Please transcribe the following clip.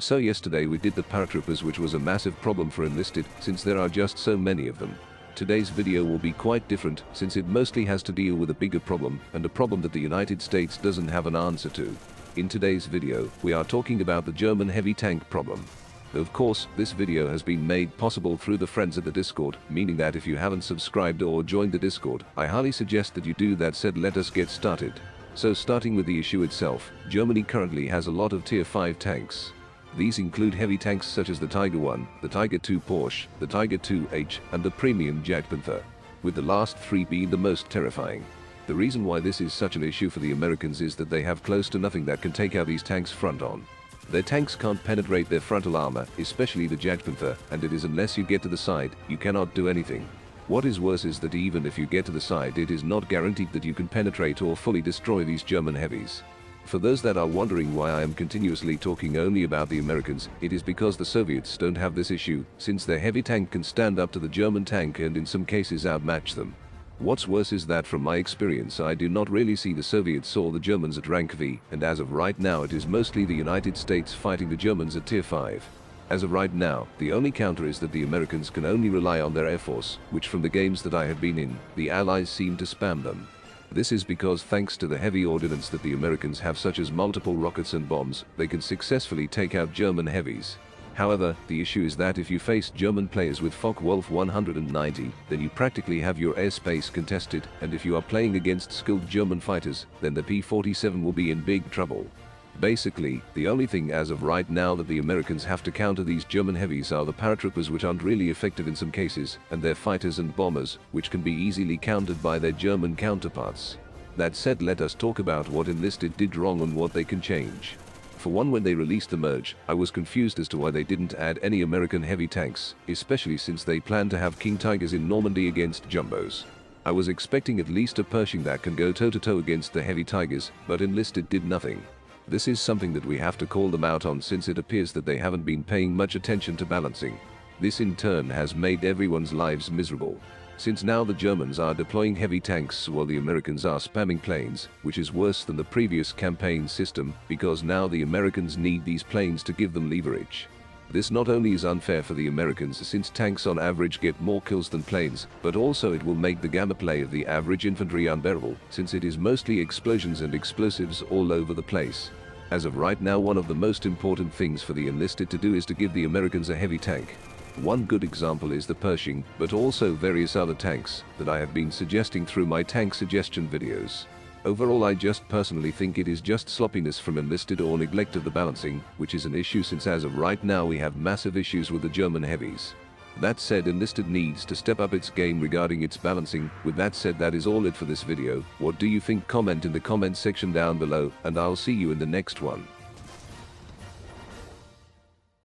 So yesterday we did the paratroopers, which was a massive problem for Enlisted since there are just so many of them. Today's video will be quite different since it mostly has to deal with a bigger problem and a problem that the United States doesn't have an answer to. In today's video, we are talking about the German heavy tank problem. Of course, this video has been made possible through the friends at the Discord, meaning that if you haven't subscribed or joined the Discord, I highly suggest that you do that. Said, let us get started. So starting with the issue itself, Germany currently has a lot of tier 5 tanks. These include heavy tanks such as the Tiger 1, the Tiger 2 Porsche, the Tiger 2H, and the premium Jagdpanther, with the last three being the most terrifying. The reason why this is such an issue for the Americans is that they have close to nothing that can take out these tanks front on. Their tanks can't penetrate their frontal armor, especially the Jagdpanther, and it is unless you get to the side, you cannot do anything. What is worse is that even if you get to the side, it is not guaranteed that you can penetrate or fully destroy these German heavies. For those that are wondering why I am continuously talking only about the Americans, it is because the Soviets don't have this issue, since their heavy tank can stand up to the German tank and in some cases outmatch them. What's worse is that from my experience I do not really see the Soviets or the Germans at rank V, and as of right now it is mostly the United States fighting the Germans at tier 5. As of right now, the only counter is that the Americans can only rely on their air force, which from the games that I have been in, the Allies seem to spam them. This is because thanks to the heavy ordnance that the Americans have, such as multiple rockets and bombs, they can successfully take out German heavies. However, the issue is that if you face German players with Focke-Wulf 190, then you practically have your airspace contested, and if you are playing against skilled German fighters, then the P-47 will be in big trouble. Basically, the only thing as of right now that the Americans have to counter these German heavies are the paratroopers, which aren't really effective in some cases, and their fighters and bombers, which can be easily countered by their German counterparts. That said, let us talk about what Enlisted did wrong and what they can change. For one, when they released the merge, I was confused as to why they didn't add any American heavy tanks, especially since they plan to have King Tigers in Normandy against Jumbos. I was expecting at least a Pershing that can go toe-to-toe against the heavy Tigers, but Enlisted did nothing. This is something that we have to call them out on, since it appears that they haven't been paying much attention to balancing. This in turn has made everyone's lives miserable, since now the Germans are deploying heavy tanks while the Americans are spamming planes, which is worse than the previous campaign system, because now the Americans need these planes to give them leverage. This not only is unfair for the Americans, since tanks on average get more kills than planes, but also it will make the gamma play of the average infantry unbearable, since it is mostly explosions and explosives all over the place. As of right now, one of the most important things for the Enlisted to do is to give the Americans a heavy tank. One good example is the Pershing, but also various other tanks that I have been suggesting through my tank suggestion videos. Overall, I just personally think it is just sloppiness from Enlisted or neglect of the balancing, which is an issue since as of right now we have massive issues with the German heavies. That said, Enlisted needs to step up its game regarding its balancing. With that said, that is all it for this video. What do you think? Comment in the comment section down below, and I'll see you in the next one.